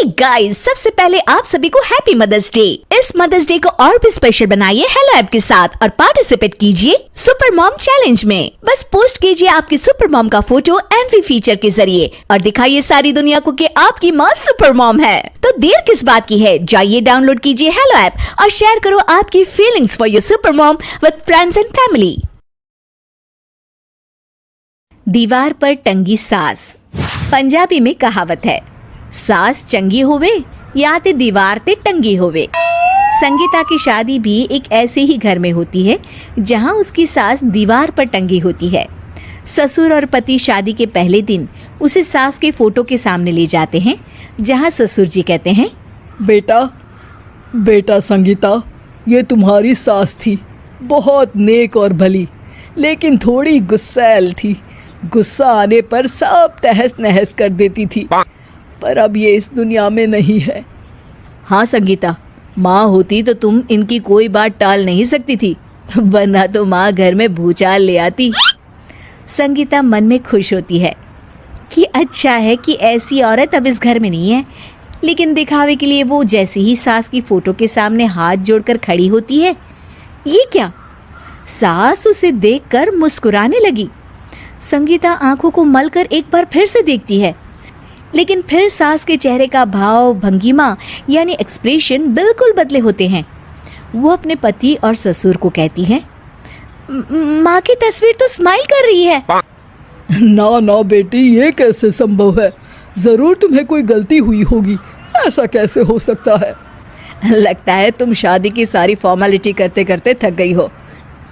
Hey guys, सबसे पहले आप सभी को हैप्पी मदर्स डे। इस मदर्स डे को और भी स्पेशल बनाइए हेलो ऐप के साथ और पार्टिसिपेट कीजिए सुपर मॉम चैलेंज में। बस पोस्ट कीजिए आपकी सुपर मॉम का फोटो एमवी फीचर के जरिए और दिखाइए सारी दुनिया को कि आपकी माँ सुपर मॉम है। तो देर किस बात की है, जाइए डाउनलोड कीजिए हेलो ऐप और शेयर करो आपकी feelings for your super mom with friends and family. दीवार पर टंगी सास। पंजाबी में कहावत है, सास चंगी होवे या ते दीवार ते टंगी होवे। संगीता की शादी भी एक ऐसे ही घर में होती है जहां उसकी सास दीवार पर टंगी होती है। ससुर और पति शादी के पहले दिन उसे सास के फोटो के सामने ले जाते हैं, जहां ससुर जी कहते हैं, बेटा संगीता, ये तुम्हारी सास थी, बहुत नेक और भली, लेकिन थोड़ी गुस्सैल थी। गुस्सा आने पर सब तहस नहस कर देती थी, पर अब ये इस दुनिया में नहीं है। हाँ संगीता, माँ होती तो तुम इनकी कोई बात टाल नहीं सकती थी, वरना तो माँ घर में भूचाल ले आती। संगीता मन में खुश होती है कि अच्छा है कि ऐसी औरत अब इस घर में नहीं है, लेकिन दिखावे के लिए वो जैसे ही सास की फोटो के सामने हाथ जोड़कर खड़ी होती है, ये क्या? सास उसे देखकर मुस्कुराने लगी। संगीता आंखों को मलकर एक बार फिर से देखती है, लेकिन फिर सास के चेहरे का भाव, भंगिमा यानी एक्सप्रेशन बिल्कुल बदले होते हैं। वो अपने पति और ससुर को कहती है, माँ की तस्वीर तो स्माइल कर रही है। ना बेटी, ये कैसे संभव है? जरूर तुम्हें कोई गलती हुई होगी, ऐसा कैसे हो सकता है? लगता है तुम शादी की सारी फॉर्मेलिटी करते करते थक गई हो,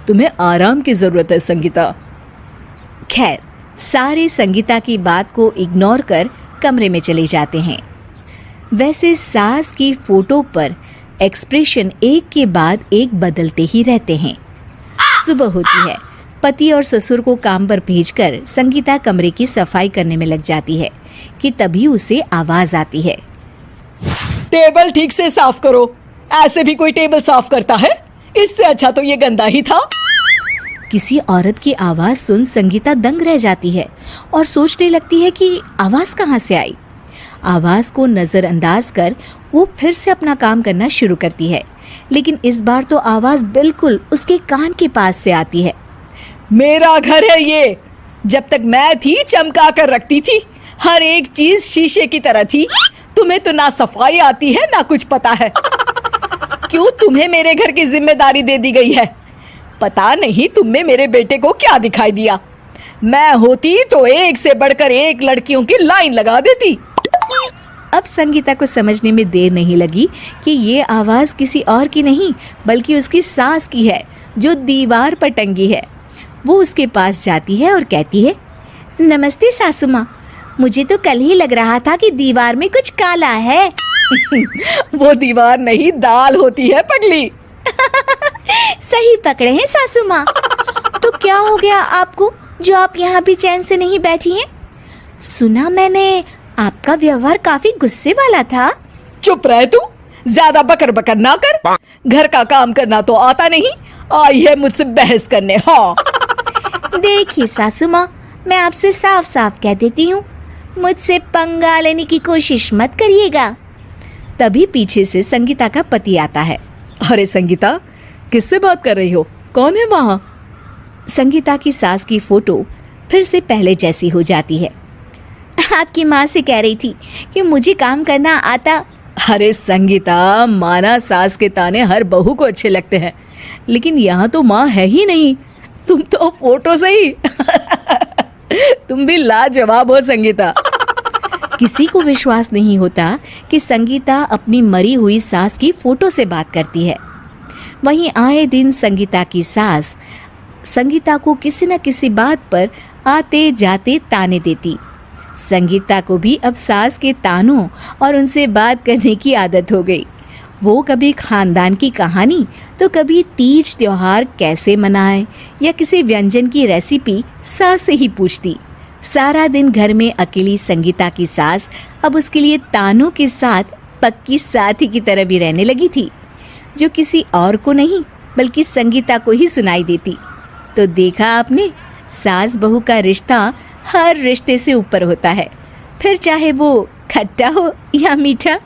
तुम्हें आराम की जरूरत है संगीता। खैर, सारे संगीता की बात को इग्नोर कर कमरे में चले जाते हैं। वैसे सास की फोटो पर एक्सप्रेशन एक के बाद एक बदलते ही रहते हैं। सुबह होती है, पति और ससुर को काम पर भेजकर संगीता कमरे की सफाई करने में लग जाती है कि तभी उसे आवाज आती है, टेबल ठीक से साफ करो। ऐसे भी कोई टेबल साफ करता है? इससे अच्छा तो ये गंदा ही था। किसी औरत की आवाज सुन संगीता दंग रह जाती है और सोचने लगती है कि आवाज कहाँ से आई। आवाज को नजरअंदाज कर वो फिर से अपना काम करना शुरू करती है, लेकिन इस बार तो आवाज बिल्कुल उसके कान के पास से आती है। मेरा घर है ये, जब तक मैं थी चमका कर रखती थी, हर एक चीज शीशे की तरह थी। तुम्हें तो ना सफाई आती है ना कुछ पता है। क्यों तुम्हें मेरे घर की जिम्मेदारी दे दी गई है? पता नहीं तुम में मेरे बेटे को क्या दिखाई दिया। मैं होती तो एक से बढ़कर एक लड़कियों की लाइन लगा देती। अब संगीता को समझने में देर नहीं लगी कि ये आवाज किसी और की नहीं बल्कि उसकी सास की है, जो दीवार पर टंगी है। वो उसके पास जाती है और कहती है, नमस्ते सासू माँ, मुझे तो कल ही लग रहा था कि दीवार में कुछ काला है। वो दीवार नहीं, दाल होती है पगली। सही पकड़े हैं सासू माँ। तो क्या हो गया आपको जो आप यहाँ भी चैन से नहीं बैठी हैं? सुना मैंने आपका व्यवहार काफी गुस्से वाला था। चुप रह तू, ज्यादा बकर बकर ना कर। घर का काम करना तो आता नहीं, आई है मुझसे बहस करने। हाँ देखिए सासू माँ, मैं आपसे साफ साफ कह देती हूँ, मुझसे पंगा लेने की कोशिश मत करिएगा। तभी पीछे से संगीता का पति आता है। अरे संगीता, किससे बात कर रही हो? कौन है वहाँ? संगीता की सास की फोटो फिर से पहले जैसी हो जाती है। आपकी माँ से कह रही थी कि मुझे काम करना आता। अरे संगीता, माना सास के ताने हर बहू को अच्छे लगते हैं, लेकिन यहाँ तो माँ है ही नहीं, तुम तो फोटो से ही। तुम भी लाजवाब हो संगीता। किसी को विश्वास नहीं होता कि संगीता अपनी मरी हुई सास की फोटो से बात करती है। वहीं आए दिन संगीता की सास संगीता को किसी न किसी बात पर आते जाते ताने देती। संगीता को भी अब सास के तानों और उनसे बात करने की आदत हो गई। वो कभी खानदान की कहानी तो कभी तीज त्योहार कैसे मनाए या किसी व्यंजन की रेसिपी सास से ही पूछती। सारा दिन घर में अकेली संगीता की सास अब उसके लिए तानों के साथ पक्की साथी की तरह भी रहने लगी थी, जो किसी और को नहीं बल्कि संगीता को ही सुनाई देती। तो देखा आपने, सास बहू का रिश्ता हर रिश्ते से ऊपर होता है, फिर चाहे वो खट्टा हो या मीठा।